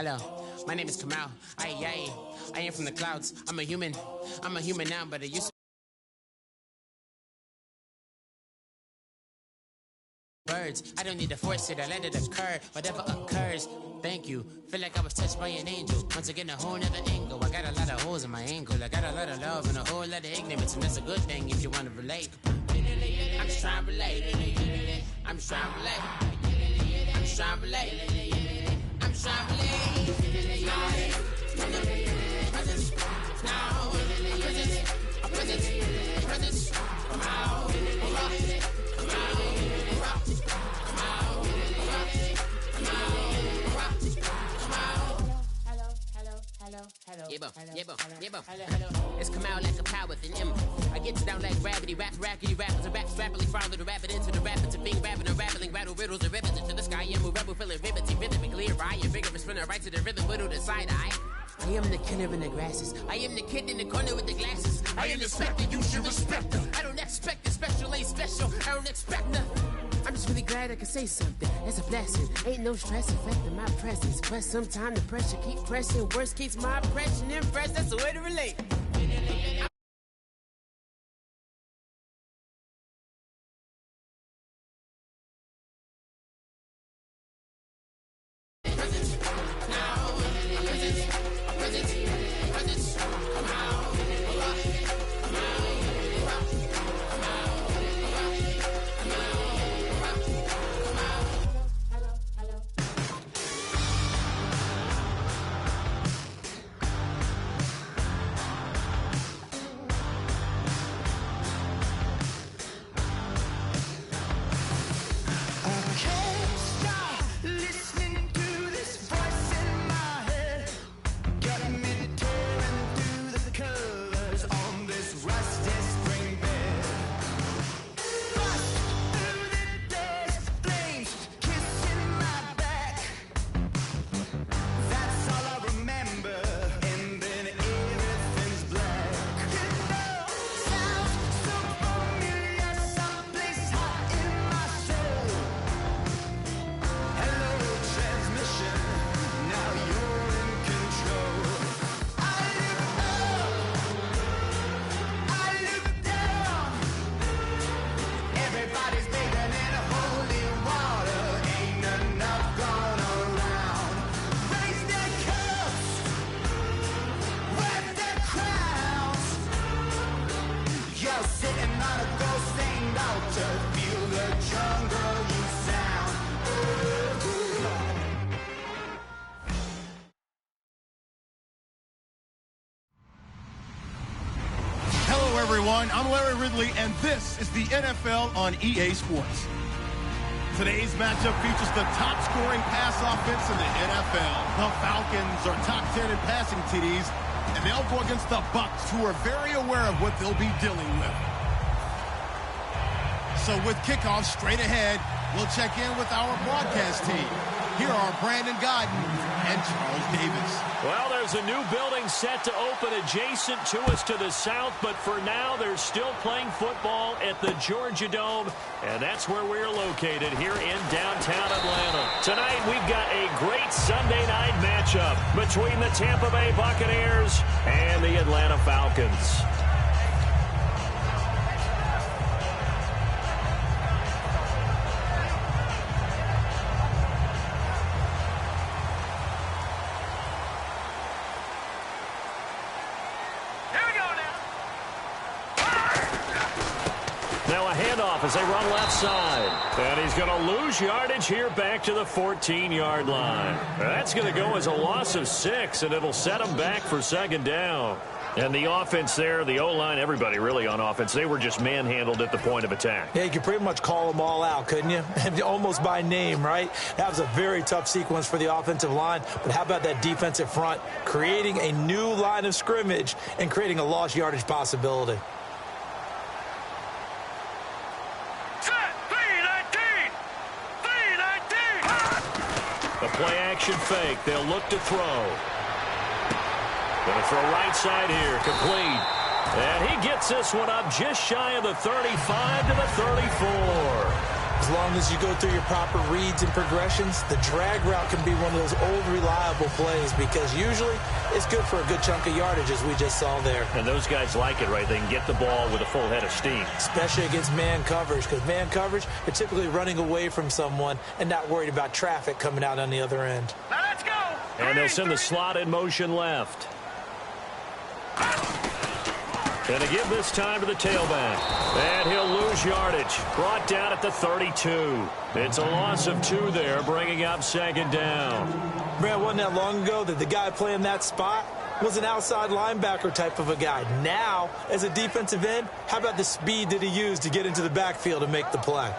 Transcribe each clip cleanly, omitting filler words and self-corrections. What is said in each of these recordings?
Hello, my name is Kamal. I am from the clouds. I'm a human now, but I used to birds. I don't need to force it, I let it occur. Whatever occurs, thank you. Feel like I was touched by an angel. Once again, a whole nother angle. I got a lot of holes in my angle. I got a lot of love and a whole lot of ignorance, and that's a good thing if you want to relate. I'm just trying to relate. I'm just trying to relate. I'm just trying to relate. I'm just trying to relate. Presence. Now. Presence. Come out. It's come out like a power within him. I get down like gravity, rackety rappers, and raps rapidly follow the rapid into the rapids of being rapping and rattling, rattle riddles and rivets into the sky. I'm a rebel, feeling riveting, rhythm, clear eye, and vigorous, spinner right to the rhythm, widow to side eye. I am the killer in the grasses. I am the kid in the corner with the glasses. I am the specter, you should respect her. I don't expect the special, ain't special. I don't expect nothing. I'm just really glad I can say something. That's a blessing. Ain't no stress affecting my presence. But sometimes the pressure keep pressing. Worst keeps my impression impressed. That's the way to relate. I'm Larry Ridley, and this is the NFL on EA Sports. Today's matchup features the top-scoring pass offense in the NFL. The Falcons are top 10 in passing TDs, and they'll go against the Bucs, who are very aware of what they'll be dealing with. So with kickoff straight ahead, we'll check in with our broadcast team. Here are Brandon Godden and Charles Davis. Well, there's a new building set to open adjacent to us to the south, but for now, they're still playing football at the Georgia Dome, and that's where we're located here in downtown Atlanta. Tonight, we've got a great Sunday night matchup between the Tampa Bay Buccaneers and the Atlanta Falcons. As they run left side. And he's going to lose yardage here back to the 14-yard line. That's going to go as a loss of 6, and it'll set him back for second down. And the offense there, the O-line, everybody really on offense, they were just manhandled at the point of attack. Yeah, you could pretty much call them all out, couldn't you? Almost by name, right? That was a very tough sequence for the offensive line. But how about that defensive front creating a new line of scrimmage and creating a lost yardage possibility? Play-action fake. They'll look to throw. Going to throw right side here. Complete. And he gets this one up just shy of the 35 to the 34. long as you go through your proper reads and progressions, the drag route can be one of those old reliable plays because usually it's good for a good chunk of yardage, as we just saw there. And those guys like it, right? They can get the ball with a full head of steam. Especially against man coverage, because man coverage, they're typically running away from someone and not worried about traffic coming out on the other end. Now let's go. And they'll send the slot in motion left. And to give this time to the tailback. And he'll lose yardage. Brought down at the 32. It's a loss of 2 there, bringing up second down. Brad, wasn't that long ago that the guy playing that spot was an outside linebacker type of a guy. Now, as a defensive end, how about the speed that he used to get into the backfield and make the play?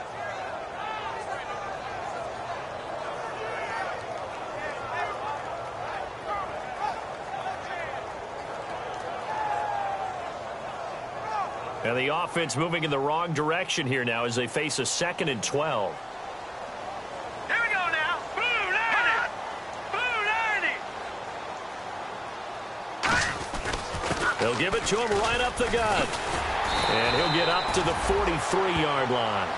And the offense moving in the wrong direction here now as they face a 2nd and 12. Here we go now. Blue 90. They'll give it to him right up the gut. And he'll get up to the 43-yard line.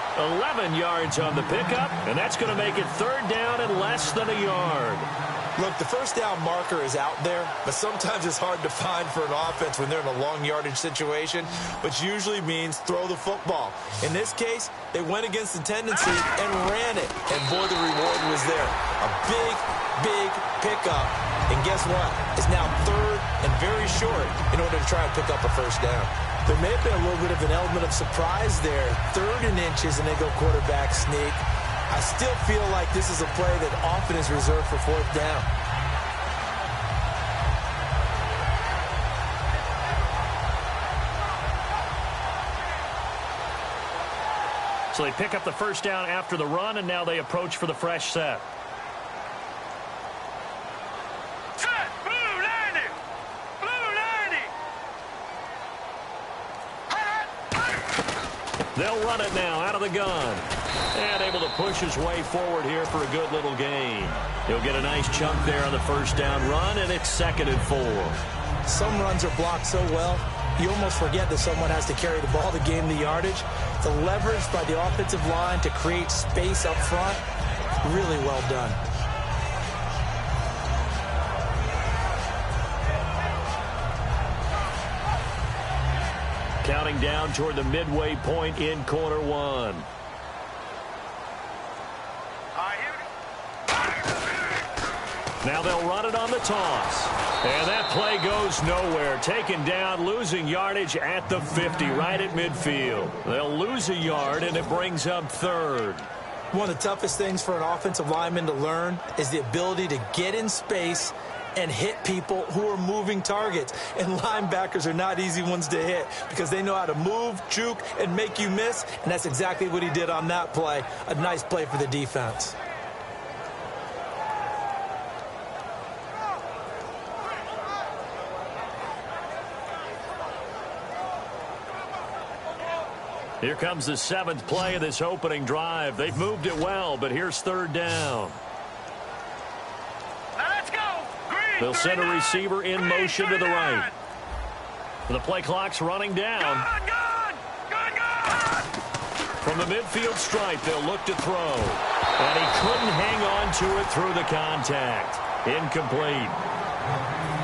11 yards on the pickup, and that's going to make it 3rd down and less than a yard. Look, the first down marker is out there, but sometimes it's hard to find for an offense when they're in a long yardage situation, which usually means throw the football. In this case, they went against the tendency and ran it, and boy, the reward was there. A big, big pickup, and guess what? It's now 3rd and very short in order to try and pick up a first down. There may have been a little bit of an element of surprise there. 3rd and inches, and they go quarterback sneak. I still feel like this is a play that often is reserved for 4th down. So they pick up the first down after the run, and now they approach for the fresh set. Set. Blue 90. Blue 90. They'll run it now out of the gun. And able to push his way forward here for a good little gain. He'll get a nice chunk there on the first down run, and it's 2nd and 4. Some runs are blocked so well, you almost forget that someone has to carry the ball to gain the yardage. The leverage by the offensive line to create space up front, really well done. Counting down toward the midway point in quarter 1. Now they'll run it on the toss. And that play goes nowhere. Taken down, losing yardage at the 50, right at midfield. They'll lose a yard, and it brings up 3rd. One of the toughest things for an offensive lineman to learn is the ability to get in space and hit people who are moving targets. And linebackers are not easy ones to hit because they know how to move, juke, and make you miss. And that's exactly what he did on that play. A nice play for the defense. Here comes the 7th play of this opening drive. They've moved it well, but here's 3rd down. Now let's go. Green. They'll send a receiver in motion to the right. The play clock's running down. Good. From the midfield stripe, they'll look to throw. And he couldn't hang on to it through the contact. Incomplete.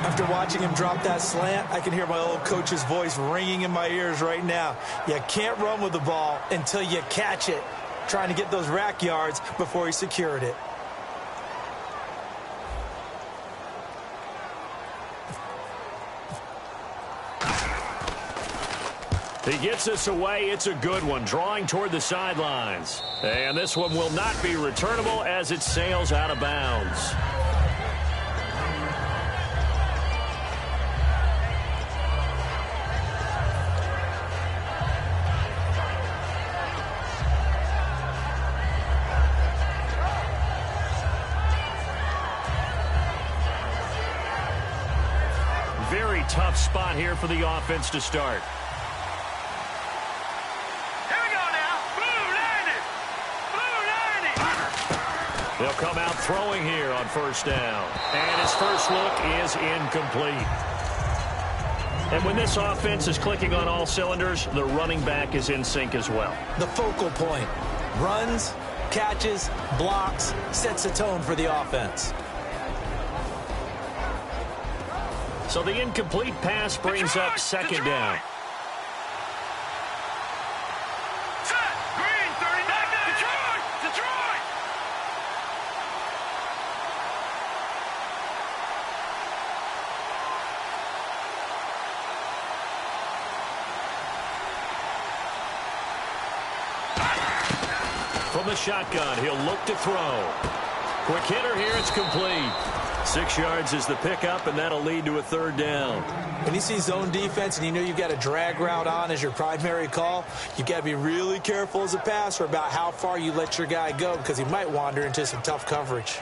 After watching him drop that slant, I can hear my old coach's voice ringing in my ears right now. You can't run with the ball until you catch it. Trying to get those rack yards before he secured it. He gets this away. It's a good one, drawing toward the sidelines. And this one will not be returnable as it sails out of bounds. Very tough spot here for the offense to start. They'll come out throwing here on first down. And his first look is incomplete. And when this offense is clicking on all cylinders, the running back is in sync as well. The focal point. Runs, catches, blocks, sets the tone for the offense. So the incomplete pass brings up second down. From the shotgun, he'll look to throw. Quick hitter here, it's complete. 6 yards is the pickup, and that'll lead to a third down. When you see zone defense and you know you've got a drag route on as your primary call, you've got to be really careful as a passer about how far you let your guy go because he might wander into some tough coverage.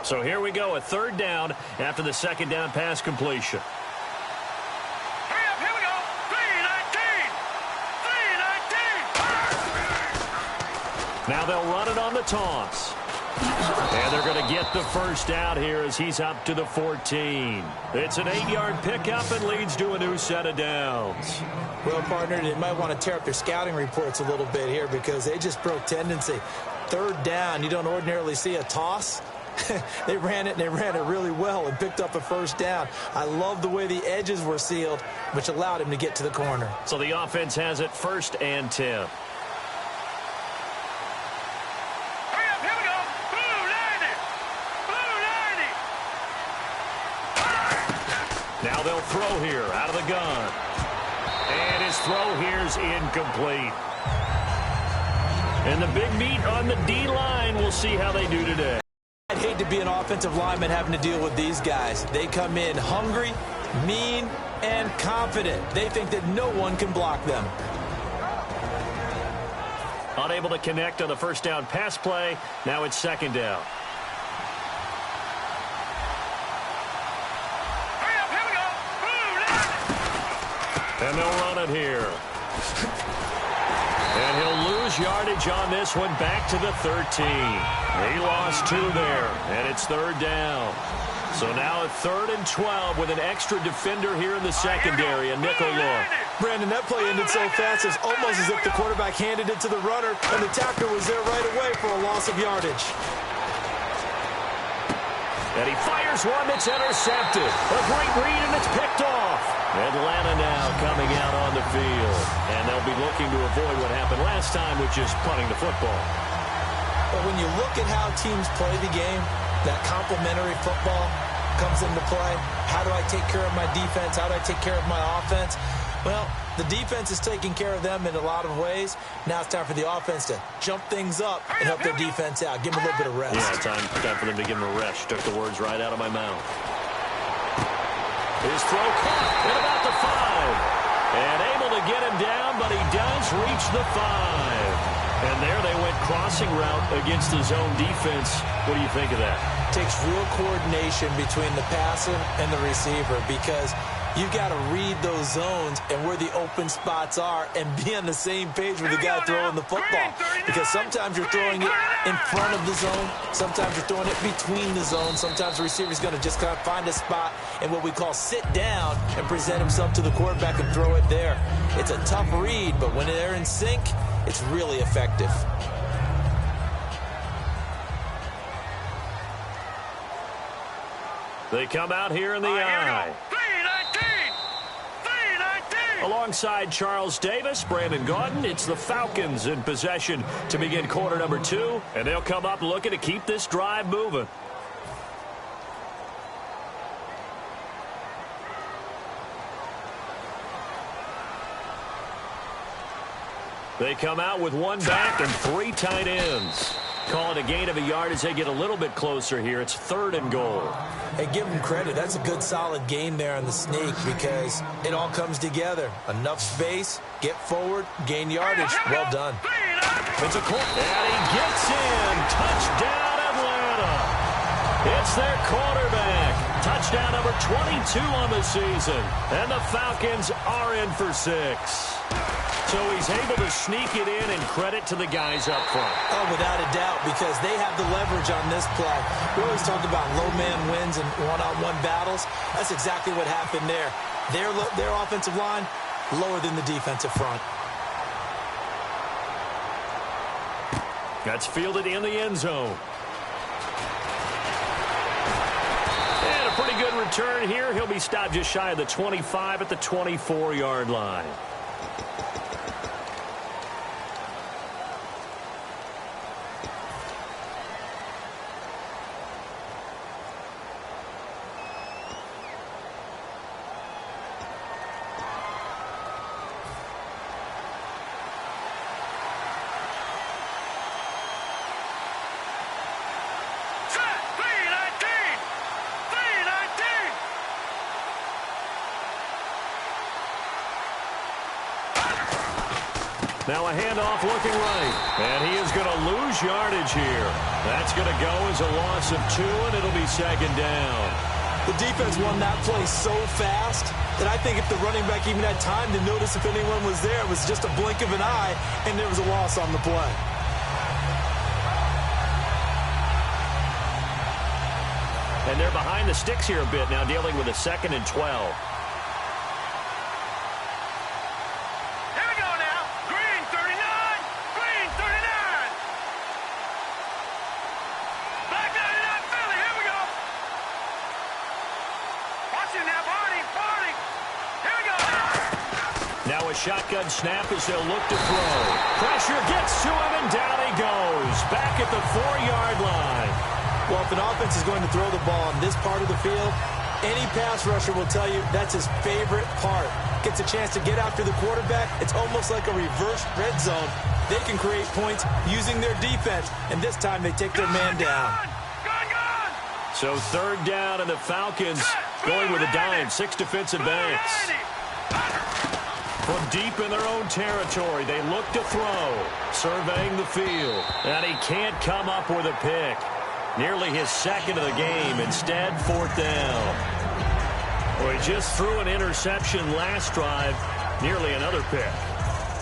So here we go, a third down after the second down pass completion. Now they'll run it on the toss. And they're going to get the first down here as he's up to the 14. It's an 8-yard pickup and leads to a new set of downs. Well, partner, they might want to tear up their scouting reports a little bit here because they just broke tendency. Third down, you don't ordinarily see a toss. They ran it, and they ran it really well and picked up a first down. I love the way the edges were sealed, which allowed him to get to the corner. So the offense has it 1st and 10. Now they'll throw here out of the gun. And his throw here's incomplete. And the big meat on the D-line, we'll see how they do today. I'd hate to be an offensive lineman having to deal with these guys. They come in hungry, mean, and confident. They think that no one can block them. Unable to connect on the first down pass play. Now it's second down. And they'll run it here. And he'll lose yardage on this one back to the 13. He lost 2 there, and it's third down. So now a 3rd and 12 with an extra defender here in the secondary, a nickel look. Brandon, that play ended so fast, it's almost as if the quarterback handed it to the runner, and the tackler was there right away for a loss of yardage. And he fires one that's intercepted. A great read, and it's picked off. Atlanta now coming out on the field. And they'll be looking to avoid what happened last time, which is punting the football. But when you look at how teams play the game, that complementary football comes into play. How do I take care of my defense? How do I take care of my offense? Well, the defense is taking care of them in a lot of ways. Now it's time for the offense to jump things up and help their defense out. Give them a little bit of rest. Yeah, time for them to give them a rest. Took the words right out of my mouth. His throw caught at about the 5. And able to get him down, but he does reach the 5. And there they went crossing route against the zone defense. What do you think of that? Takes real coordination between the passer and the receiver because you've got to read those zones and where the open spots are and be on the same page with the guy throwing the football. Because sometimes you're throwing it in front of the zone. Sometimes you're throwing it between the zones. Sometimes the receiver's going to just kind of find a spot and what we call sit down and present himself to the quarterback and throw it there. It's a tough read, but when they're in sync, it's really effective. They come out here in the eye. Alongside Charles Davis, Brandon Gaudin, it's the Falcons in possession to begin quarter number 2. And they'll come up looking to keep this drive moving. They come out with 1 back and 3 tight ends. Call it a gain of a yard as they get a little bit closer here. It's 3rd and goal. Hey, give them credit. That's a good, solid gain there on the sneak because it all comes together. Enough space, get forward, gain yardage. Well done. It's a corner. And he gets in. Touchdown, Atlanta. It's their quarterback. Touchdown number 22 on the season. And the Falcons are in for 6. So he's able to sneak it in, and credit to the guys up front. Oh, without a doubt, because they have the leverage on this play. We always talk about low man wins and one-on-one battles. That's exactly what happened there. Their offensive line lower than the defensive front. That's fielded in the end zone. And a pretty good return here. He'll be stopped just shy of the 25 at the 24-yard line. Now a handoff looking right. And he is going to lose yardage here. That's going to go as a loss of 2, and it'll be second down. The defense won that play so fast that I think if the running back even had time to notice if anyone was there, it was just a blink of an eye, and there was a loss on the play. And they're behind the sticks here a bit now, dealing with a 2nd and 12. Shotgun snap as they'll look to throw. Pressure gets to him, and down he goes. Back at the 4-yard line. Well, if an offense is going to throw the ball on this part of the field, any pass rusher will tell you that's his favorite part. Gets a chance to get after the quarterback. It's almost like a reverse red zone. They can create points using their defense, and this time they take their man down. So 3rd down, and the Falcons going with a dime. 6 defensive backs. From deep in their own territory, they look to throw, surveying the field. And he can't come up with a pick. Nearly his 2nd of the game. Instead, 4th down. Well, he just threw an interception last drive. Nearly another pick.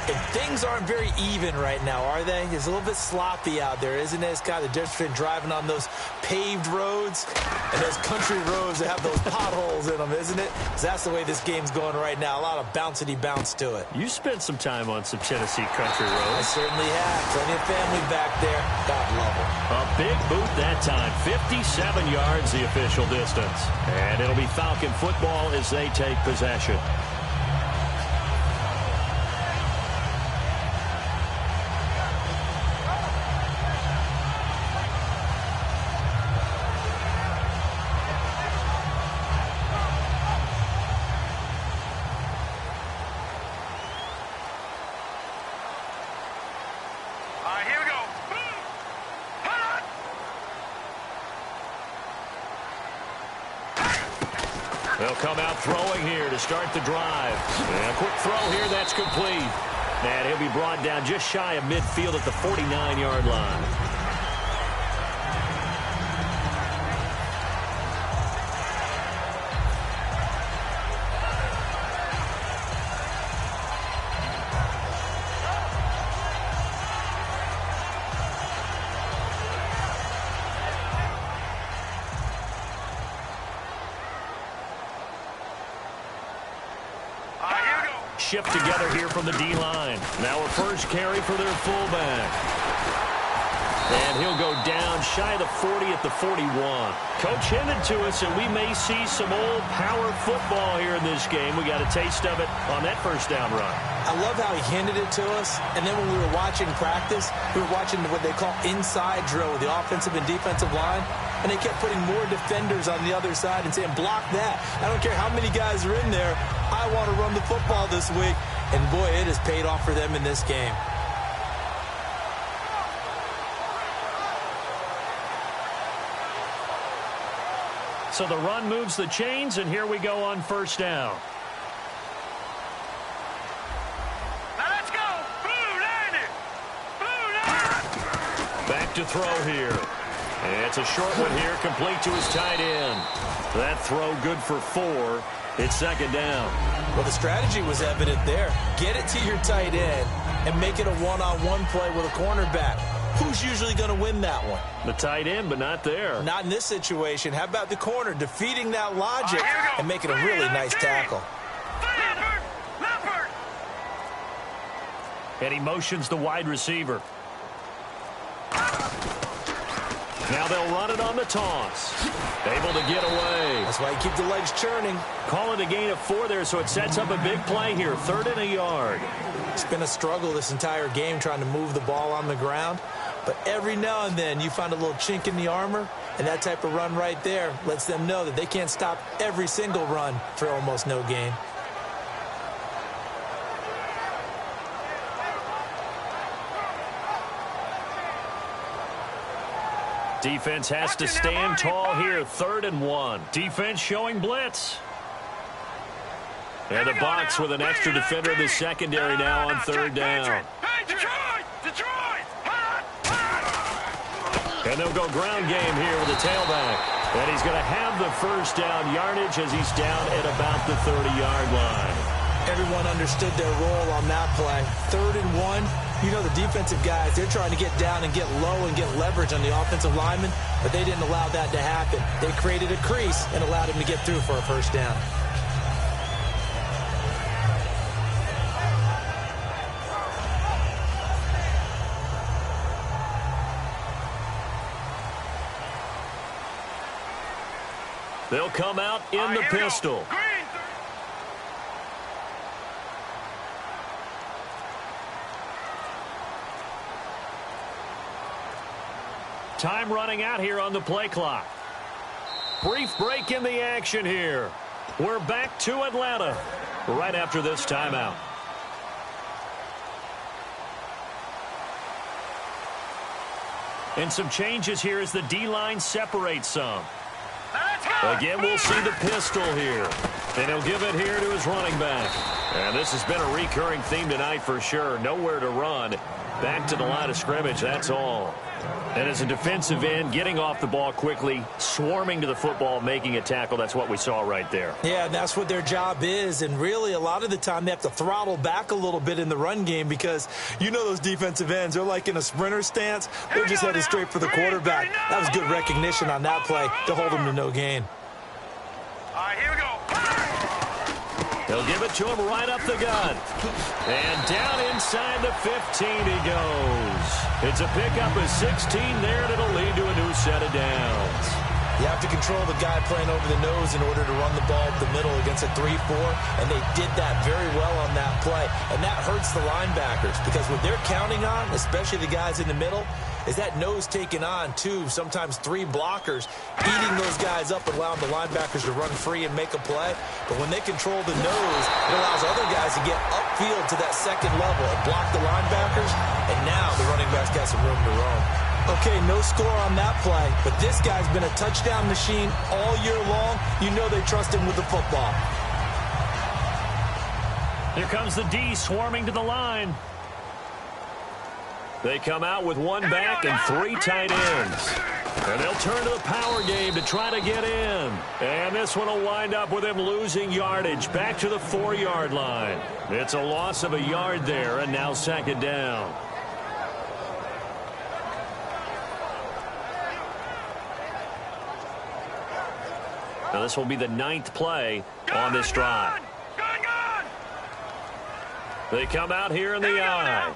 And things aren't very even right now, are they? It's a little bit sloppy out there, isn't it? It's kind of the difference between driving on those paved roads and those country roads that have those potholes in them, isn't it? 'Cause that's the way this game's going right now. A lot of bouncy bounce to it. You spent some time on some Tennessee country roads. I certainly have. Plenty of family back there. God love them. A big boot that time. 57 yards the official distance. And it'll be Falcon football as they take possession. They'll come out throwing here to start the drive. And a quick throw here, that's complete. And he'll be brought down just shy of midfield at the 49-yard line. Shift together here from the D-line. Now a first carry for their fullback. And he'll go down shy of the 40 at the 41. Coach hinted to us that we may see some old power football here in this game. We got a taste of it on that first down run. I love how he hinted it to us. And then when we were watching practice, we were watching what they call inside drill with the offensive and defensive line. And they kept putting more defenders on the other side and saying, block that. I don't care how many guys are in there. I want to run the football this week. And, boy, it has paid off for them in this game. So the run moves the chains, and here we go on first down. Now let's go. Blue Niner. Blue Niner. Back to throw here. And it's a short one here, complete to his tight end. That throw good for 4. It's second down. Well, the strategy was evident there. Get it to your tight end and make it a one-on-one play with a cornerback. Who's usually going to win that one? The tight end, but not there. Not in this situation. How about the corner defeating that logic and making a really nice tackle? And he motions the wide receiver. Now they'll run it on the toss. Able to get away. That's why you keep the legs churning. Call it a gain of 4 there, so it sets up a big play here. 3rd and a yard. It's been a struggle this entire game trying to move the ball on the ground. But every now and then you find a little chink in the armor, and that type of run right there lets them know that they can't stop every single run for almost no gain. Defense has to stand tall here. 3rd and 1. Defense showing blitz. And the box with an extra defender in the secondary now on 3rd down. And they'll go ground game here with the tailback. And he's going to have the first down yardage as he's down at about the 30-yard line. Everyone understood their role on that play. 3rd and 1. You know the defensive guys, they're trying to get down and get low and get leverage on the offensive lineman, but they didn't allow that to happen. They created a crease and allowed him to get through for a first down. They'll come out in the pistol. Time running out here on the play clock. Brief break in the action here. We're back to Atlanta right after this timeout. And some changes here as the D-line separates some. Again, we'll see the pistol here. And he'll give it here to his running back. And this has been a recurring theme tonight for sure. Nowhere to run. Back to the line of scrimmage, that's all. And as a defensive end, getting off the ball quickly, swarming to the football, making a tackle, that's what we saw right there. Yeah, that's what their job is. And really, a lot of the time, they have to throttle back a little bit in the run game because you know those defensive ends, they're like in a sprinter stance. They're just headed straight for the quarterback. That was good recognition on that play to hold them to no gain. All right, here we go. They'll give it to him right up the gut. And down inside the 15 he goes. It's a pickup of 16 there, and it'll lead to a new set of downs. You have to control the guy playing over the nose in order to run the ball up the middle against a 3-4, and they did that very well on that play. And that hurts the linebackers because what they're counting on, especially the guys in the middle, is that nose taking on 2, sometimes 3 blockers, eating those guys up and allowing the linebackers to run free and make a play. But when they control the nose, it allows other guys to get upfield to that second level and block the linebackers, and now the running backs got some room to roam. Okay, no score on that play, but this guy's been a touchdown machine all year long. You know they trust him with the football. Here comes the D swarming to the line. They come out with 1 back and 3 tight ends. And they'll turn to the power game to try to get in. And this one will wind up with him losing yardage back to the 4-yard line. It's a loss of a yard there, and now 2nd down. Now this will be the 9th play on this drive. They come out here in the I.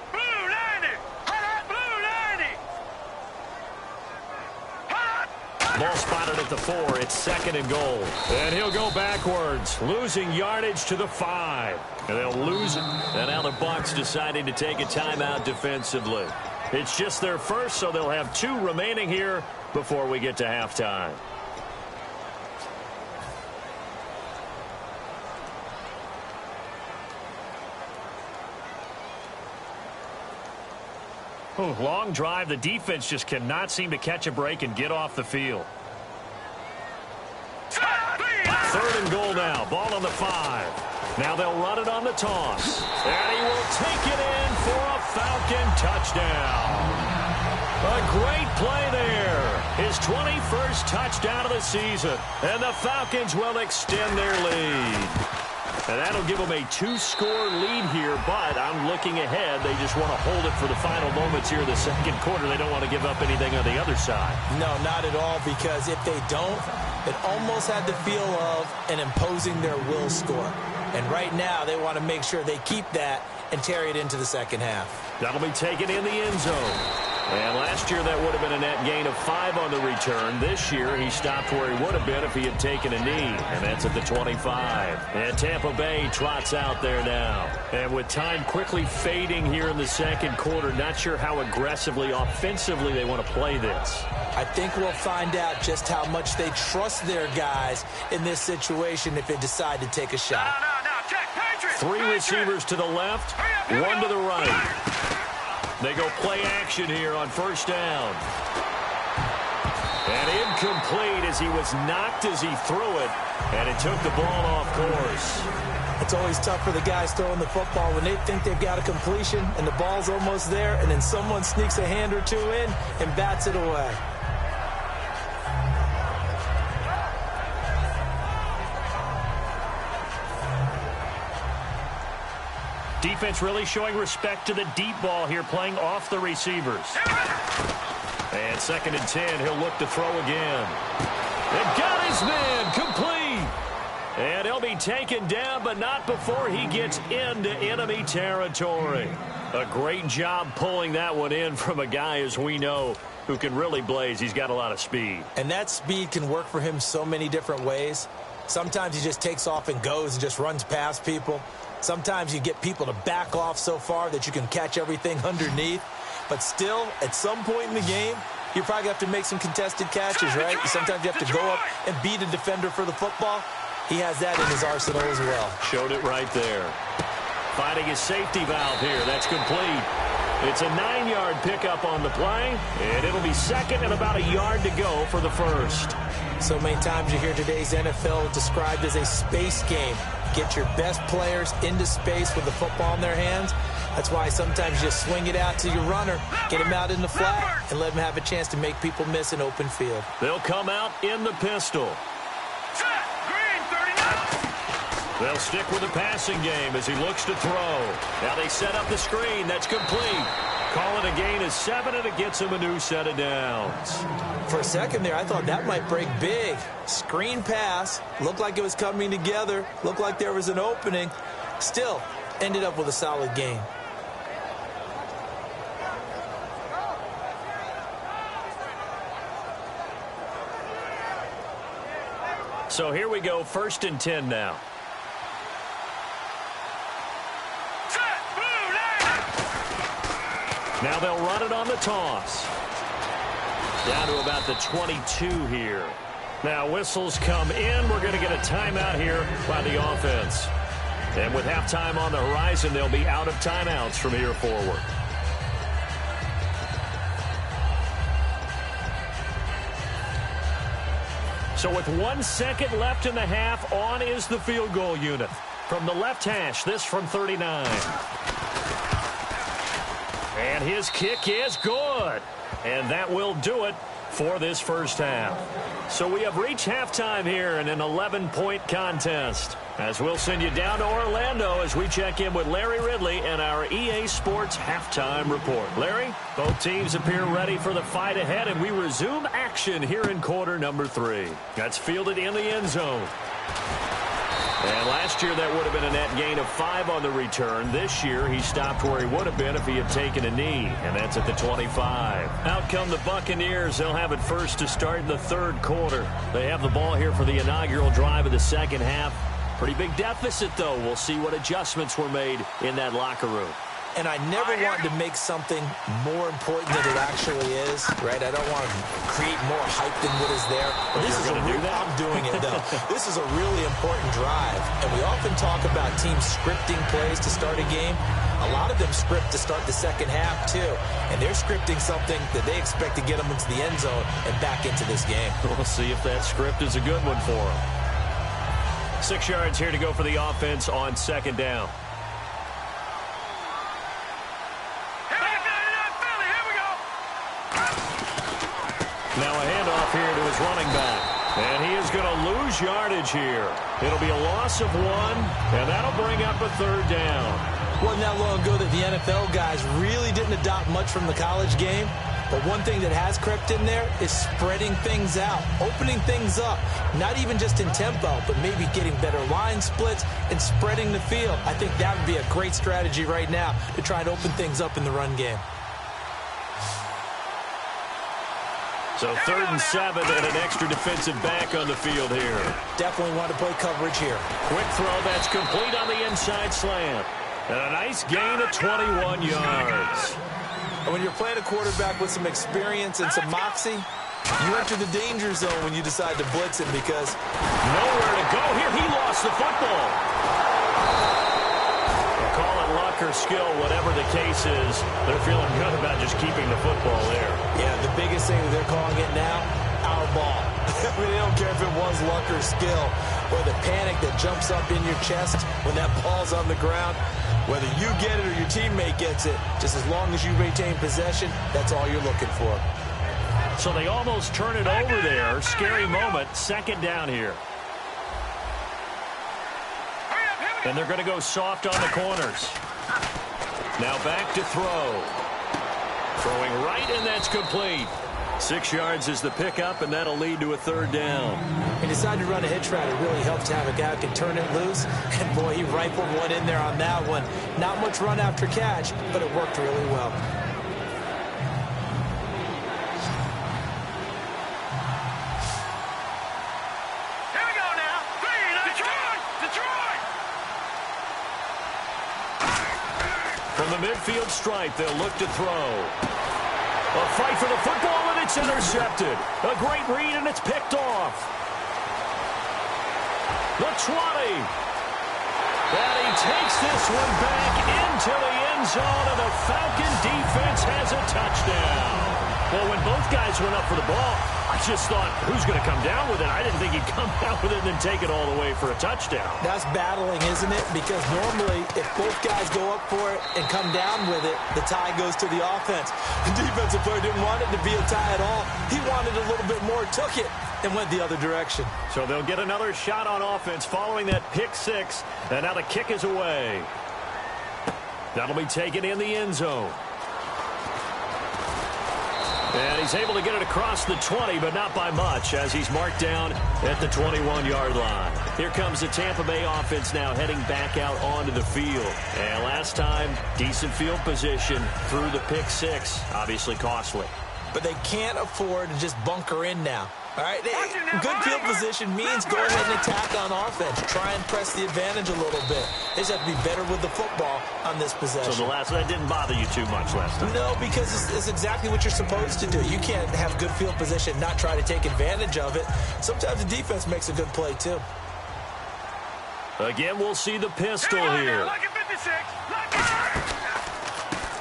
Ball spotted at the 4. It's 2nd and goal. And he'll go backwards, losing yardage to the 5. And they'll lose it. And now the Bucs deciding to take a timeout defensively. It's just their first, so they'll have 2 remaining here before we get to halftime. Long drive. The defense just cannot seem to catch a break and get off the field. 3rd and goal now. Ball on the 5. Now they'll run it on the toss. And he will take it in for a Falcon touchdown. A great play there. His 21st touchdown of the season. And the Falcons will extend their lead. And that'll give them a 2-score lead here, but I'm looking ahead. They just want to hold it for the final moments here in the 2nd quarter. They don't want to give up anything on the other side. No, not at all, because if they don't, it almost had the feel of an imposing their will score. And right now, they want to make sure they keep that and carry it into the 2nd half. That'll be taken in the end zone. And last year, that would have been a net gain of 5 on the return. This year, he stopped where he would have been if he had taken a knee, and that's at the 25. And Tampa Bay trots out there now. And with time quickly fading here in the second quarter, not sure how aggressively, offensively they want to play this. I think we'll find out just how much they trust their guys in this situation if they decide to take a shot. Check, Patriots. 3 receivers to the left, 1 to the right. They go play action here on first down. And incomplete as he was knocked as he threw it, and it took the ball off course. It's always tough for the guys throwing the football when they think they've got a completion and the ball's almost there, and then someone sneaks a hand or 2 in and bats it away. Defense really showing respect to the deep ball here, playing off the receivers. And 2nd and 10, he'll look to throw again. And got his man, complete. And he'll be taken down, but not before he gets into enemy territory. A great job pulling that one in from a guy, as we know, who can really blaze. He's got a lot of speed. And that speed can work for him so many different ways. Sometimes he just takes off and goes and just runs past people. Sometimes you get people to back off so far that you can catch everything underneath. But still, at some point in the game, you probably have to make some contested catches, right? Sometimes you have to go up and beat a defender for the football. He has that in his arsenal as well. Showed it right there. Finding his safety valve here. That's complete. It's a 9-yard pickup on the play, and it'll be 2nd and about a yard to go for the first. So many times you hear today's NFL described as a space game. Get your best players into space with the football in their hands. That's why sometimes you just swing it out to your runner, get him out in the flat, and let him have a chance to make people miss an open field. They'll come out in the pistol. Set. Green, 39. They'll stick with the passing game as he looks to throw. Now they set up the screen. That's complete. Call it a gain of 7, and it gets him a new set of downs. For a second there, I thought that might break big. Screen pass. Looked like it was coming together. Looked like there was an opening. Still, ended up with a solid gain. So here we go, 1st and 10 now. Now they'll run it on the toss. Down to about the 22 here. Now whistles come in. We're going to get a timeout here by the offense. And with halftime on the horizon, they'll be out of timeouts from here forward. So with 1 second left in the half, on is the field goal unit. From the left hash, this from 39. And his kick is good. And that will do it for this first half. So we have reached halftime here in an 11-point contest. As we'll send you down to Orlando as we check in with Larry Ridley and our EA Sports Halftime Report. Larry, both teams appear ready for the fight ahead, and we resume action here in quarter number 3. That's fielded in the end zone. And last year, that would have been a net gain of 5 on the return. This year, he stopped where he would have been if he had taken a knee, and that's at the 25. Out come the Buccaneers. They'll have it first to start in the third quarter. They have the ball here for the inaugural drive of the second half. Pretty big deficit, though. We'll see what adjustments were made in that locker room. And I never want to make something more important than it actually is, right? I don't want to create more hype than what is there. But this is a real, I'm doing it, though. This is a really important drive. And we often talk about teams scripting plays to start a game. A lot of them script to start the second half, too. And they're scripting something that they expect to get them into the end zone and back into this game. We'll see if that script is a good one for them. 6 yards here to go for the offense on second down. Now a handoff here to his running back. And he is going to lose yardage here. It'll be a loss of 1, and that'll bring up a third down. Wasn't that long ago that the NFL guys really didn't adopt much from the college game. But one thing that has crept in there is spreading things out, opening things up, not even just in tempo, but maybe getting better line splits and spreading the field. I think that would be a great strategy right now to try and open things up in the run game. So 3rd and 7 and an extra defensive back on the field here. Definitely want to play coverage here. Quick throw that's complete on the inside slant. And a nice gain of 21 yards. And when you're playing a quarterback with some experience and some moxie, you enter the danger zone when you decide to blitz him because nowhere to go here. He lost the football. They'll call it luck or skill, whatever the case is. They're feeling good about just keeping the football there. Yeah, the biggest thing that they're calling it now, our ball. I mean, they don't care if it was luck or skill or the panic that jumps up in your chest when that ball's on the ground. Whether you get it or your teammate gets it, just as long as you retain possession, that's all you're looking for. So they almost turn it over there. Scary moment. 2nd down here. And they're going to go soft on the corners. Now back to throw. Throwing right, and that's complete. 6 yards is the pickup, and that'll lead to a 3rd down. He decided to run a hitch route. It really helped to have a guy who can turn it loose. And, boy, he rifled one in there on that one. Not much run after catch, but it worked really well. Here we go now. 3, Detroit! From the midfield stripe, they'll look to throw. A fight for the football, and it's intercepted. A great read, and it's picked off. The 20. And he takes this one back into the end zone, and the Falcon defense has a touchdown. Well, when both guys went up for the ball, I just thought, who's going to come down with it? I didn't think he'd come down with it and then take it all the way for a touchdown. That's battling, isn't it? Because normally, if both guys go up for it and come down with it, the tie goes to the offense. The defensive player didn't want it to be a tie at all. He wanted a little bit more, took it, and went the other direction. So they'll get another shot on offense following that pick 6, and now the kick is away. That'll be taken in the end zone. And he's able to get it across the 20, but not by much, as he's marked down at the 21-yard line. Here comes the Tampa Bay offense now heading back out onto the field. And last time, decent field position through the pick 6, obviously costly. But they can't afford to just bunker in now. All right, good field position means go ahead and attack on offense. Try and press the advantage a little bit. They just have to be better with the football on this possession. So that didn't bother you too much last time? No, because it's exactly what you're supposed to do. You can't have good field position, not try to take advantage of it. Sometimes the defense makes a good play, too. Again, we'll see the pistol here.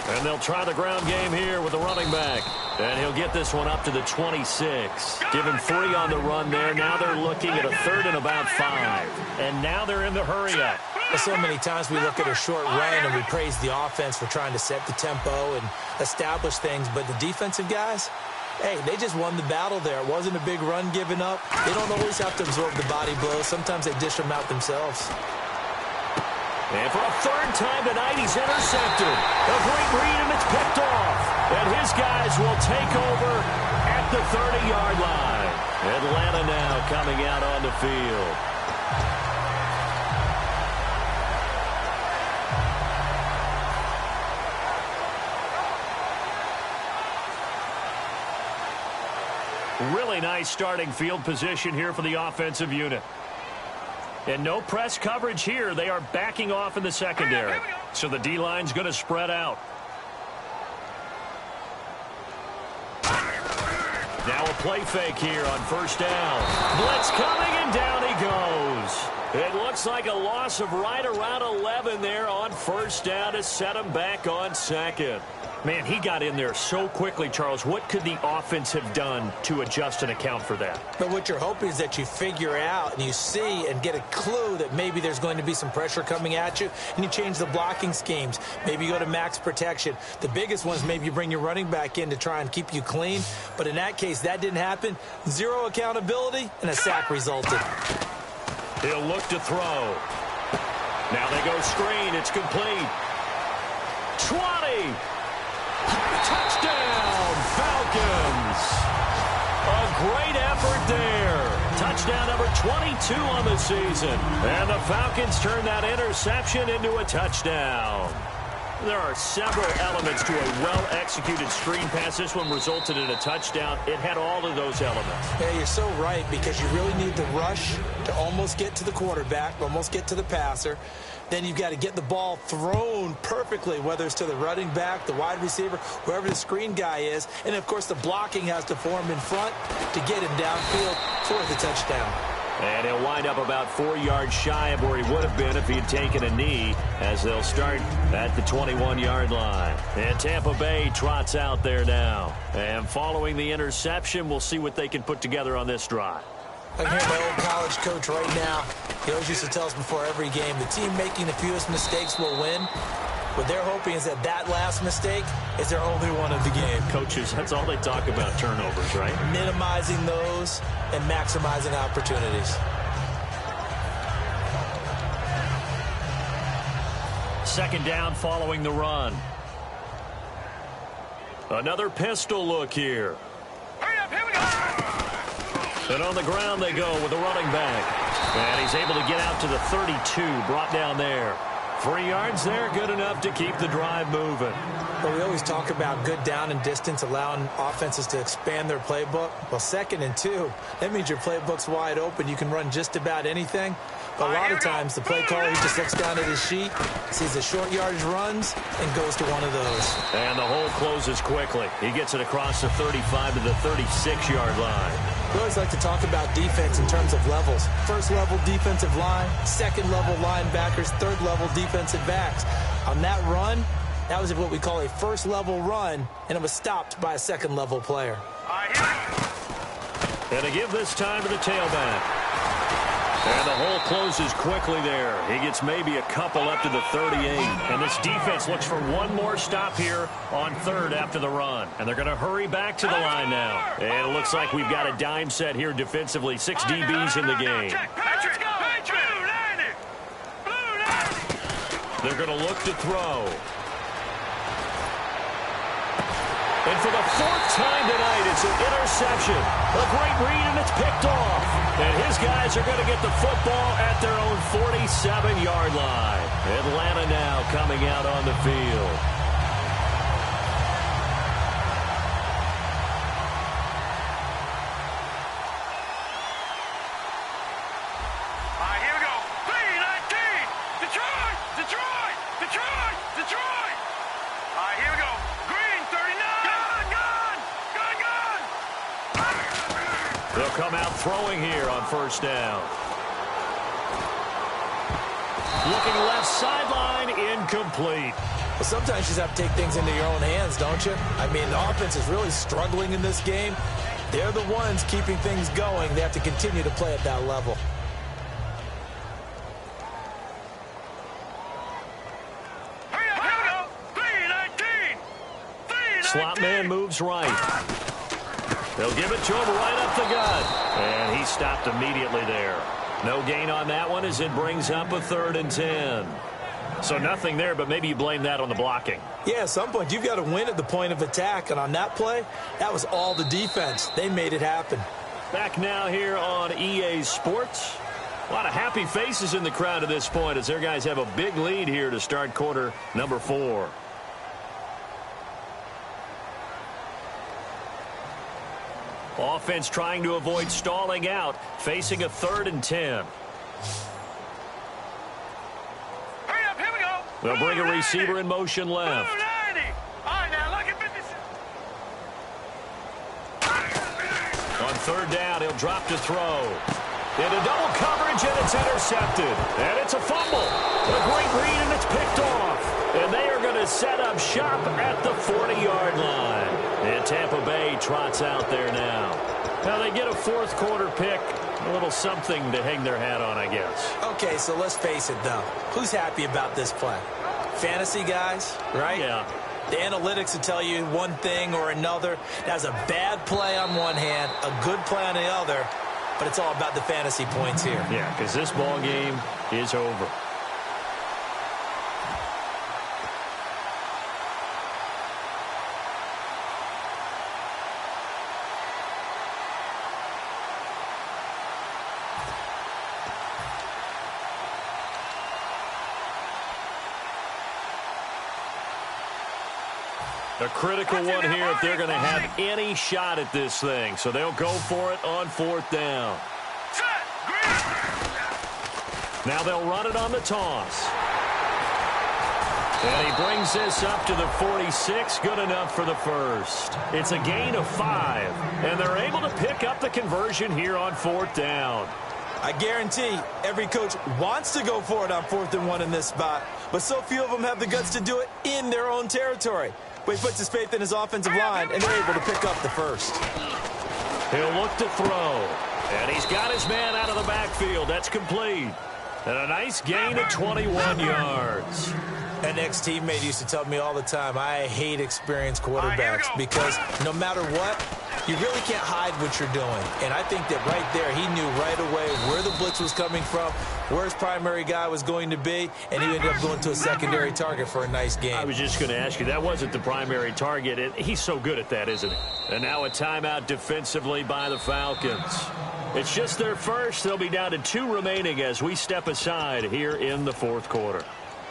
And they'll try the ground game here with the running back. And he'll get this one up to the 26. Give him 3 on the run there. Now they're looking at a 3rd and about 5. And now they're in the hurry-up. So many times we look at a short run and we praise the offense for trying to set the tempo and establish things. But the defensive guys, hey, they just won the battle there. It wasn't a big run given up. They don't always have to absorb the body blows. Sometimes they dish them out themselves. And for a 3rd time tonight, he's intercepted. A great read, and it's picked off. And his guys will take over at the 30-yard line. Atlanta now coming out on the field. Really nice starting field position here for the offensive unit. And no press coverage here. They are backing off in the secondary. So the D-line's going to spread out. Now a play fake here on 1st down. Blitz coming, and down he goes. It looks like a loss of right around 11 there on 1st down to set him back on 2nd. Man, he got in there so quickly, Charles. What could the offense have done to adjust and account for that? But what you're hoping is that you figure out and you see and get a clue that maybe there's going to be some pressure coming at you, and you change the blocking schemes. Maybe you go to max protection. The biggest one is maybe you bring your running back in to try and keep you clean. But in that case, that didn't happen. 0 accountability, and a sack resulted. He'll look to throw. Now they go screen. It's complete. 20. Touchdown, Falcons. A great effort there. Touchdown number 22 on the season. And the Falcons turn that interception into a touchdown. There are several elements to a well-executed screen pass. This one resulted in a touchdown. It had all of those elements. Yeah, you're so right, because you really need the rush to almost get to the quarterback, almost get to the passer. Then you've got to get the ball thrown perfectly, whether it's to the running back, the wide receiver, whoever the screen guy is. And, of course, the blocking has to form in front to get him downfield for the touchdown. And he'll wind up about 4 yards shy of where he would have been if he had taken a knee, as they'll start at the 21-yard line. And Tampa Bay trots out there now. And following the interception, we'll see what they can put together on this drive. I can hear my old college coach right now. He always used to tell us before every game, the team making the fewest mistakes will win. What they're hoping is that last mistake is their only one of the game. Coaches, that's all they talk about, turnovers, right? Minimizing those and maximizing opportunities. Second down following the run. Another pistol look here. Hurry up, here we go! And on the ground they go with the running back. And he's able to get out to the 32, brought down there. 3 yards there, good enough to keep the drive moving. Well, we always talk about good down and distance, allowing offenses to expand their playbook. Well, 2nd and 2, that means your playbook's wide open. You can run just about anything. But a lot of times, the play caller, he just looks down at his sheet, sees the short yardage runs, and goes to one of those. And the hole closes quickly. He gets it across the 35 to the 36-yard line. We always like to talk about defense in terms of levels. First level defensive line, second level linebackers, third level defensive backs. On that run, that was what we call a first level run, and it was stopped by a second level player. And to give this time to the tailback. And the hole closes quickly there. He gets maybe a couple up to the 38. And this defense looks for one more stop here on third after the run. And they're going to hurry back to the line now. And it looks like we've got a dime set here defensively. 6 DBs in the game. They're going to look to throw. And for the 4th time tonight, it's an interception. A great read, and it's picked off. And his guys are going to get the football at their own 47-yard line. Atlanta now coming out on the field. All right, here we go. 3-19. Detroit, Detroit, Detroit, Detroit. All right, here we go. Green, 39. They'll come out throwing here on first down. Looking left sideline, incomplete. Well, sometimes you just have to take things into your own hands, don't you? I mean, the offense is really struggling in this game. They're the ones keeping things going. They have to continue to play at that level. Hurry up, here we go. 3-19. Slot man moves right. They'll give it to him right up the gut. And he stopped immediately there. No gain on that one as it brings up a 3rd and 10. So nothing there, but maybe you blame that on the blocking. Yeah, at some point, you've got to win at the point of attack. And on that play, that was all the defense. They made it happen. Back now here on EA Sports. A lot of happy faces in the crowd at this point as their guys have a big lead here to start quarter number 4. Offense trying to avoid stalling out, facing a 3rd and 10. Hurry up, here we go. They'll bring a receiver in motion left. 90. All right, now look at 56. On 3rd down, he'll drop to throw. Into double coverage, and it's intercepted. And it's a fumble. A great read, and it's picked off. And they are going to set up shop at the 40-yard line. And Tampa Bay trots out there now. Now they get a 4th quarter pick. A little something to hang their hat on, I guess. Okay, so let's face it, though. Who's happy about this play? Fantasy guys, right? Yeah. The analytics will tell you one thing or another. That's a bad play on one hand, a good play on the other. But it's all about the fantasy points here. Yeah, because this ball game is over. A critical one here if they're going to have any shot at this thing. So they'll go for it on 4th down. Now they'll run it on the toss. And he brings this up to the 46. Good enough for the first. It's a gain of 5. And they're able to pick up the conversion here on 4th down. I guarantee every coach wants to go for it on 4th and 1 in this spot, but so few of them have the guts to do it in their own territory. But he puts his faith in his offensive line, and they're able to pick up the first. He'll look to throw. And he's got his man out of the backfield. That's complete. And a nice gain of 21 yards. An ex-teammate used to tell me all the time, I hate experienced quarterbacks because no matter what, you really can't hide what you're doing. And I think that right there, he knew right away where the blitz was coming from, where his primary guy was going to be, and he ended up going to a secondary target for a nice game. I was just going to ask you, that wasn't the primary target, and he's so good at that, isn't he? And now a timeout defensively by the Falcons. It's just their first. They'll be down to 2 remaining as we step aside here in the 4th quarter.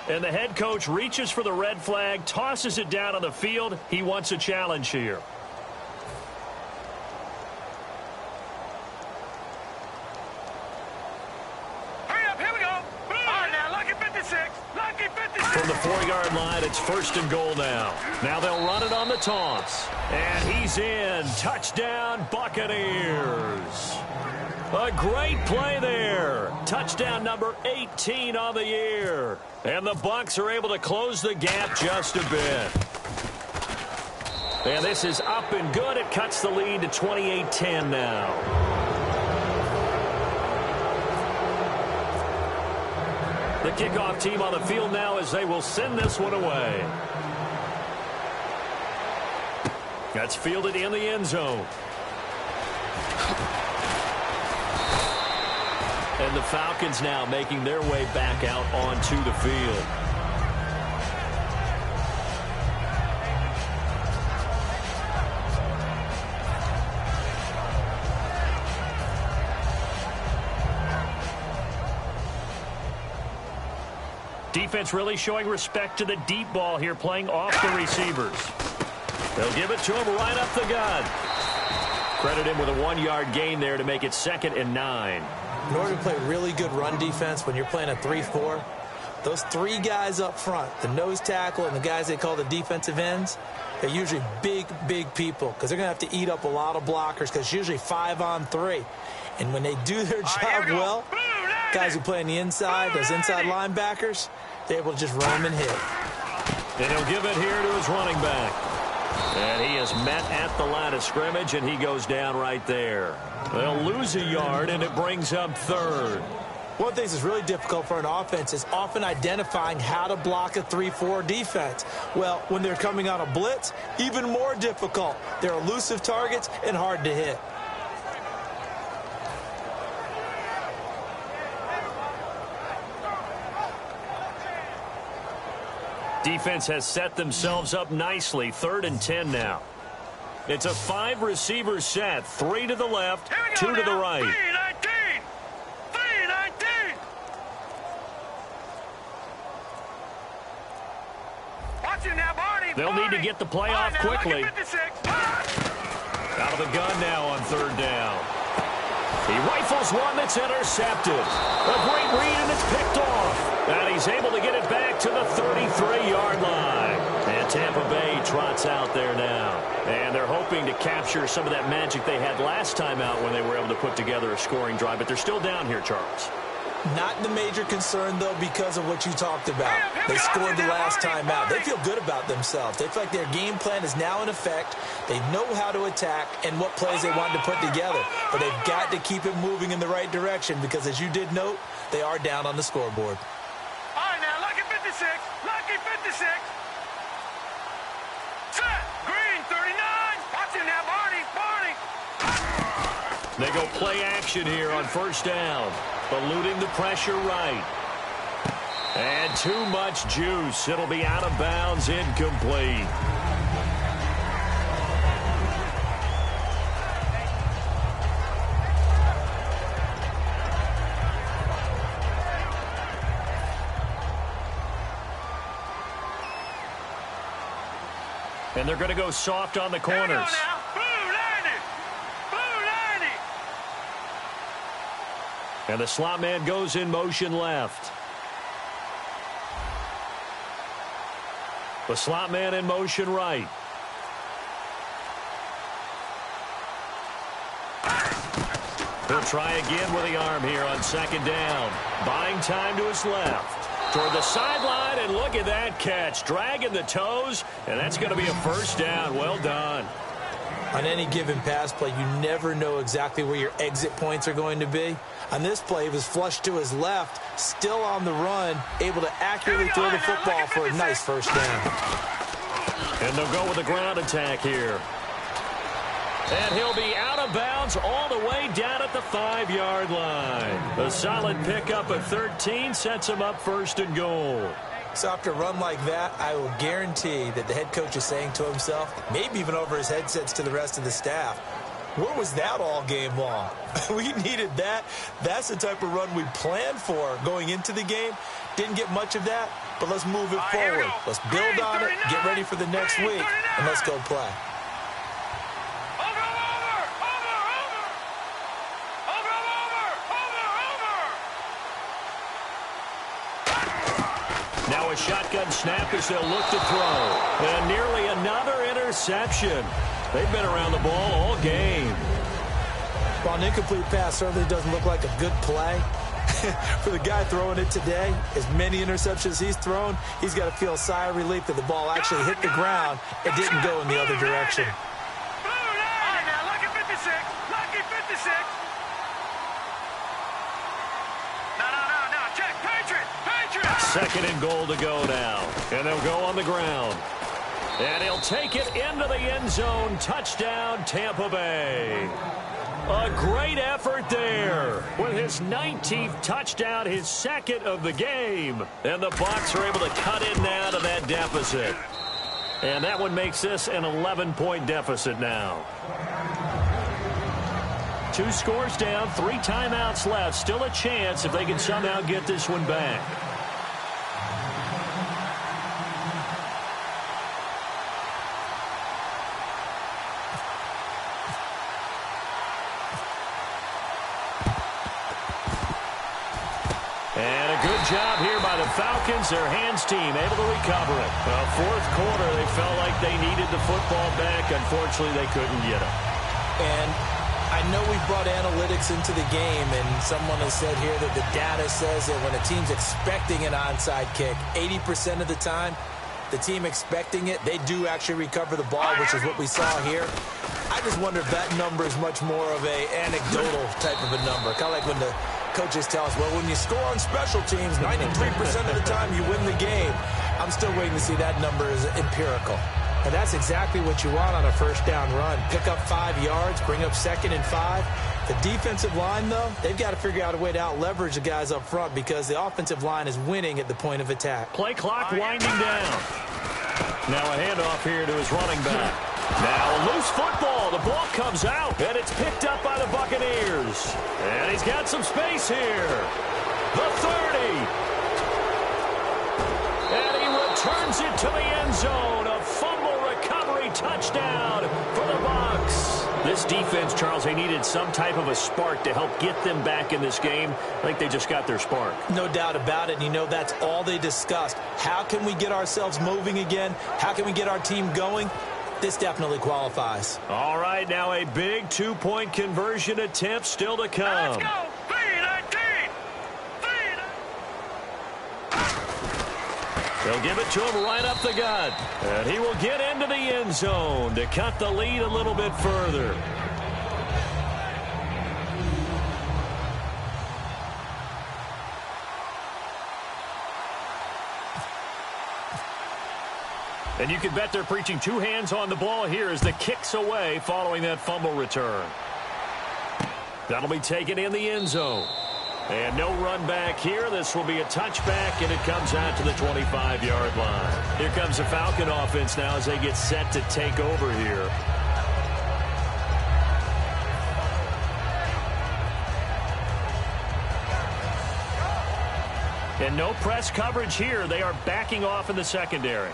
And the head coach reaches for the red flag, tosses it down on the field. He wants a challenge here. Hurry up, here we go. All right, now, lucky 56. Lucky 56. From the 4-yard line, it's 1st and goal now. Now they'll run it on the toss. And he's in. Touchdown, Buccaneers. A great play there. Touchdown number 18 on the year. And the Bucs are able to close the gap just a bit. And this is up and good. It cuts the lead to 28-10 now. The kickoff team on the field now as they will send this one away. That's fielded in the end zone. And the Falcons now making their way back out onto the field. Defense really showing respect to the deep ball here, playing off the receivers. They'll give it to him right up the gut. Credit him with a 1-yard gain there to make it 2nd and 9. In order to play really good run defense when you're playing a 3-4, those 3 guys up front, the nose tackle and the guys they call the defensive ends, they're usually big, big people because they're going to have to eat up a lot of blockers because it's usually 5-on-3. And when they do their job well, guys who play on the inside, those inside linebackers, they're able to just run them and hit. And he'll give it here to his running back. And he is met at the line of scrimmage, and he goes down right there. They'll lose a yard, and it brings up 3rd. One of the things that's really difficult for an offense is often identifying how to block a 3-4 defense. Well, when they're coming on a blitz, even more difficult. They're elusive targets and hard to hit. Defense has set themselves up nicely. 3rd and 10 now. It's a 5-receiver set. 3 to the left, 2 to the right. 3-19. Watch him now, Barney. They'll need to get the play off quickly. Out of the gun now on 3rd down. He rifles one that's intercepted. A great read, and it's picked off. And he's able to get it back to the 33-yard line. And Tampa Bay trots out there now. And they're hoping to capture some of that magic they had last time out when they were able to put together a scoring drive. But they're still down here, Charles. Not the major concern, though, because of what you talked about. They scored the last time out. They feel good about themselves. They feel like their game plan is now in effect. They know how to attack and what plays they want to put together. But they've got to keep it moving in the right direction because, as you did note, they are down on the scoreboard. All right, now, lucky 56. Lucky 56. Set. Green, 39. Watch him now, Barney. They go play action here on 1st down. Eluding the pressure right. And too much juice. It'll be out of bounds, incomplete. And they're going to go soft on the corners. And the slot man goes in motion left. The slot man in motion right. He'll try again with the arm here on second down. Buying time to his left. Toward the sideline, and look at that catch. Dragging the toes, and that's going to be a first down. Well done. On any given pass play, you never know exactly where your exit points are going to be. On this play, he was flushed to his left, still on the run, able to accurately throw the football for a nice first down. And they'll go with a ground attack here. And he'll be out of bounds all the way down at the 5-yard line. A solid pickup of 13 sets him up first and goal. So after a run like that, I will guarantee that the head coach is saying to himself, maybe even over his headsets to the rest of the staff, where was that all game long? We needed that. That's the type of run we planned for going into the game. Didn't get much of that, but let's move it forward. Let's build on it, get ready for the next week, and let's go play. Now a shotgun snap as they'll look to throw. And nearly another interception. They've been around the ball all game. Well, an incomplete pass certainly doesn't look like a good play. For the guy throwing it today, as many interceptions he's thrown, he's got to feel a sigh of relief that the ball actually hit the ground and didn't go in the other direction. All right, now, lucky 56. Lucky 56. No, check. Patriot. Second and goal to go now. And they'll go on the ground. And he'll take it into the end zone. Touchdown, Tampa Bay. A great effort there with his 19th touchdown, his second of the game. And the Bucs are able to cut in now to that deficit. And that one makes this an 11-point deficit now. 2 scores down, 3 timeouts left. Still a chance if they can somehow get this one back. And a good job here by the Falcons, their hands team, able to recover it. Well, fourth quarter, they felt like they needed the football back. Unfortunately, they couldn't get it. And I know we brought analytics into the game, and someone has said here that the data says that when a team's expecting an onside kick, 80% of the time, the team expecting it, they do actually recover the ball, which is what we saw here. I just wonder if that number is much more of a anecdotal type of a number. Kind of like when the coaches tell us, well, when you score on special teams, 93% of the time you win the game. I'm still waiting to see that number is empirical. And that's exactly what you want on a first down run. Pick up 5 yards, bring up 2nd and 5. The defensive line, though, they've got to figure out a way to out-leverage the guys up front because the offensive line is winning at the point of attack. Play clock winding down. Now a handoff here to his running back. Now a loose football. The ball comes out, and it's picked up by the Buccaneers. And he's got some space here. The 30. And he returns it to the end zone. A fumble recovery touchdown for the Bucs. This defense, Charles, they needed some type of a spark to help get them back in this game. I think they just got their spark. No doubt about it. And you know, that's all they discussed. How can we get ourselves moving again? How can we get our team going? This definitely qualifies. All right, now a big 2-point conversion attempt still to come. Let's go. 3-19. They'll give it to him right up the gut. And he will get into the end zone to cut the lead a little bit further. And you can bet they're preaching 2 hands on the ball here as the kick's away following that fumble return. That'll be taken in the end zone. And no run back here. This will be a touchback, and it comes out to the 25-yard line. Here comes the Falcon offense now as they get set to take over here. And no press coverage here. They are backing off in the secondary.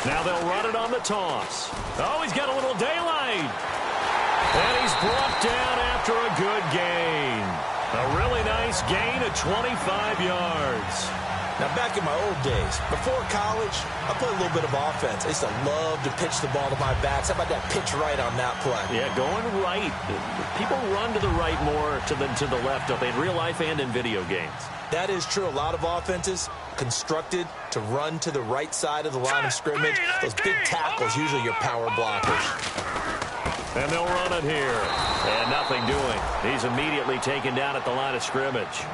Now they'll run it on the toss. Oh, he's got a little daylight. And he's brought down after a good gain. A really nice gain of 25 yards. Now, back in my old days, before college, I played a little bit of offense. I used to love to pitch the ball to my backs. How about that pitch right on that play? Yeah, going right. People run to the right more than to the left, don't they, in real life and in video games? That is true. A lot of offenses constructed to run to the right side of the line of scrimmage. Those big tackles, usually your power blockers. And they'll run it here. And nothing doing. He's immediately taken down at the line of scrimmage.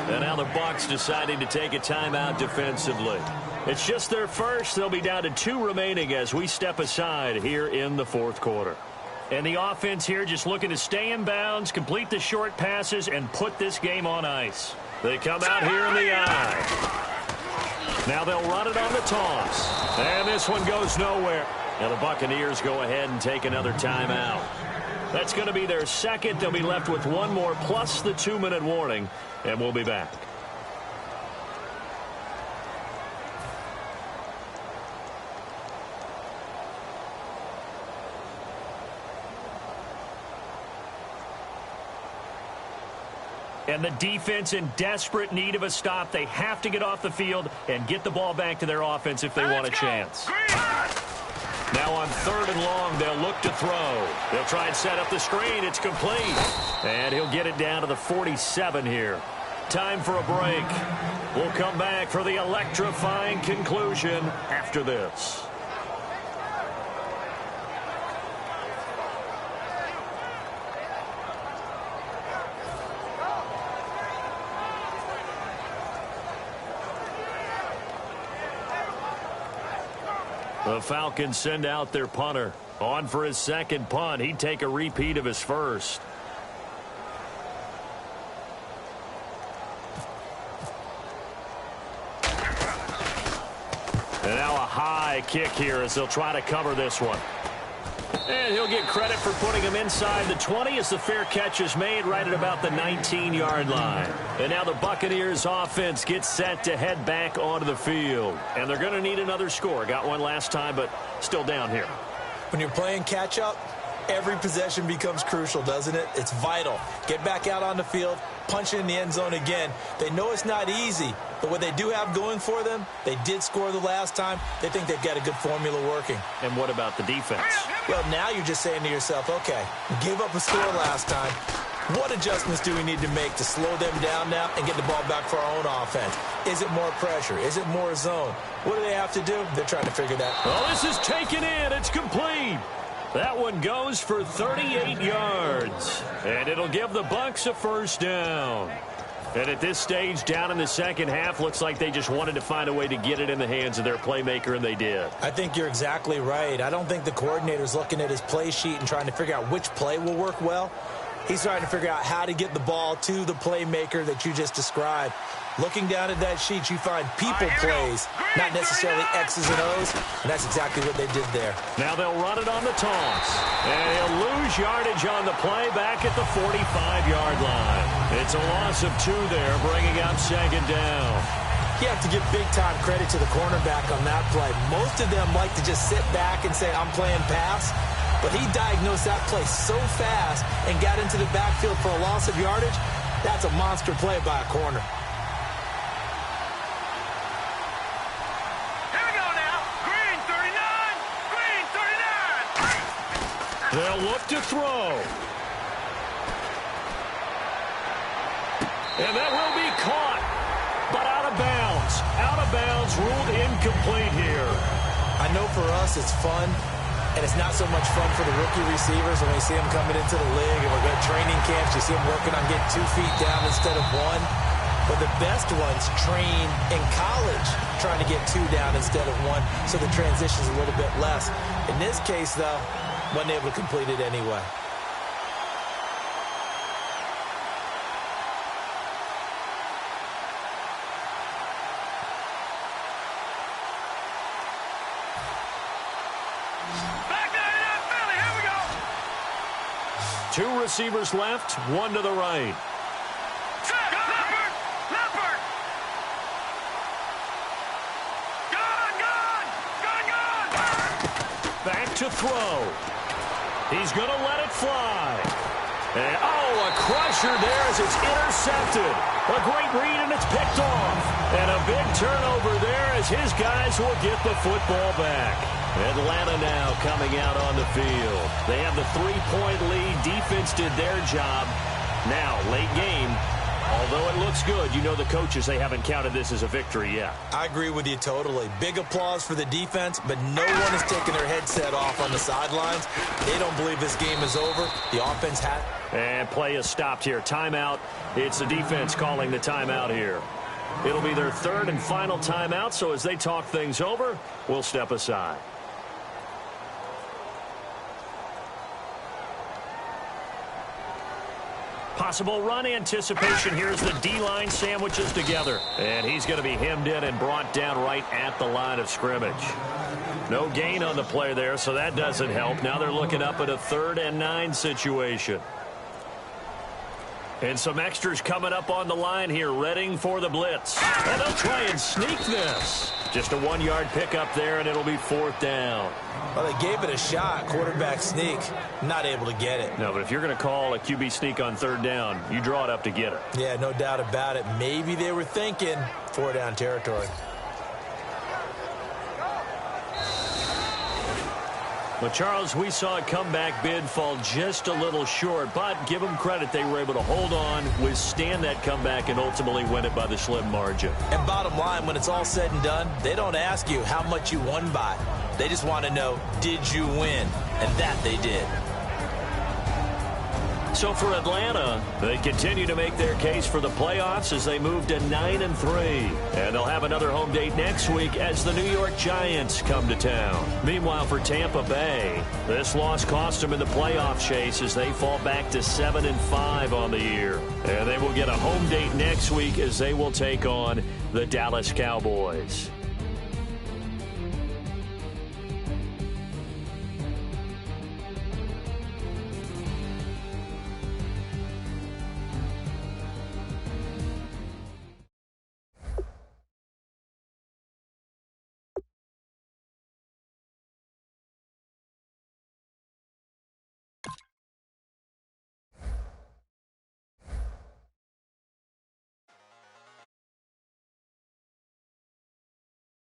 And now the Bucs deciding to take a timeout defensively. It's just their first. They'll be down to 2 remaining as we step aside here in the fourth quarter. And the offense here just looking to stay in bounds, complete the short passes, and put this game on ice. They come out here in the eye. Now they'll run it on the toss. And this one goes nowhere. Now the Buccaneers go ahead and take another timeout. That's going to be their second. They'll be left with one more plus the 2-minute warning. And we'll be back. And the defense in desperate need of a stop. They have to get off the field and get the ball back to their offense if they want a chance. Now on 3rd and long, they'll look to throw. They'll try and set up the screen. It's complete. And he'll get it down to the 47 here. Time for a break. We'll come back for the electrifying conclusion after this. The Falcons send out their punter. On for his second punt. He'd take a repeat of his first. And now a high kick here as they'll try to cover this one. And he'll get credit for putting him inside the 20 as the fair catch is made right at about the 19-yard line. And now the Buccaneers offense gets set to head back onto the field. And they're going to need another score. Got one last time, but still down here. When you're playing catch-up, every possession becomes crucial, doesn't it? It's vital. Get back out on the field, punch it in the end zone again. They know it's not easy, but what they do have going for them, they did score the last time. They think they've got a good formula working. And what about the defense? Well, now you're just saying to yourself, okay, we gave up a score last time. What adjustments do we need to make to slow them down now and get the ball back for our own offense? Is it more pressure? Is it more zone? What do they have to do? They're trying to figure that out. Well, this is taken in. It's complete. That one goes for 38 yards. And it'll give the Bucs a first down. And at this stage, down in the second half, looks like they just wanted to find a way to get it in the hands of their playmaker, and they did. I think you're exactly right. I don't think the coordinator's looking at his play sheet and trying to figure out which play will work well. He's trying to figure out how to get the ball to the playmaker that you just described. Looking down at that sheet, you find people plays, not necessarily X's and O's, and that's exactly what they did there. Now they'll run it on the toss, and he'll lose yardage on the play back at the 45-yard line. It's a loss of 2 there, bringing up second down. You have to give big-time credit to the cornerback on that play. Most of them like to just sit back and say, I'm playing pass. But he diagnosed that play so fast and got into the backfield for a loss of yardage. That's a monster play by a corner. Here we go now. Green 39. Green 39. They'll look to throw. And that will be caught. But out of bounds. Out of bounds, ruled incomplete here. I know for us it's fun. And it's not so much fun for the rookie receivers when we see them coming into the league and we're going to training camps. You see them working on getting 2 feet down instead of 1. But the best ones train in college trying to get 2 down instead of 1, so the transition's a little bit less. In this case, though, wasn't able to complete it anyway. Two receivers left, one to the right. Leopard! Leopard! Gun! Gun! Gun! Gun! to throw. He's going to let it fly. And, a crusher there as it's intercepted. A great read, and it's picked off. And a big turnover there as his guys will get the football back. Atlanta now coming out on the field. They have the 3-point lead. Defense did their job. Now, late game. Although it looks good, you know the coaches, they haven't counted this as a victory yet. I agree with you totally. Big applause for the defense, but no one is taking their headset off on the sidelines. They don't believe this game is over. The offense had... And play is stopped here. Timeout. It's the defense calling the timeout here. It'll be their third and final timeout, so as they talk things over, we'll step aside. Possible run anticipation. Here's the D-line sandwiches together. And he's going to be hemmed in and brought down right at the line of scrimmage. No gain on the play there, so that doesn't help. Now they're looking up at a 3rd and 9 situation. And some extras coming up on the line here, readying for the blitz. And they'll try and sneak this. Just a 1-yard pickup there, and it'll be 4th down. Well, they gave it a shot, quarterback sneak. Not able to get it. No, but if you're going to call a QB sneak on 3rd down, you draw it up to get it. Yeah, no doubt about it. Maybe they were thinking 4-down territory. But, Charles, we saw a comeback bid fall just a little short, but give them credit. They were able to hold on, withstand that comeback, and ultimately win it by the slim margin. And bottom line, when it's all said and done, they don't ask you how much you won by. They just want to know, did you win? And that they did. So for Atlanta, they continue to make their case for the playoffs as they move to 9-3. And they'll have another home date next week as the New York Giants come to town. Meanwhile, for Tampa Bay, this loss cost them in the playoff chase as they fall back to 7-5 on the year. And they will get a home date next week as they will take on the Dallas Cowboys.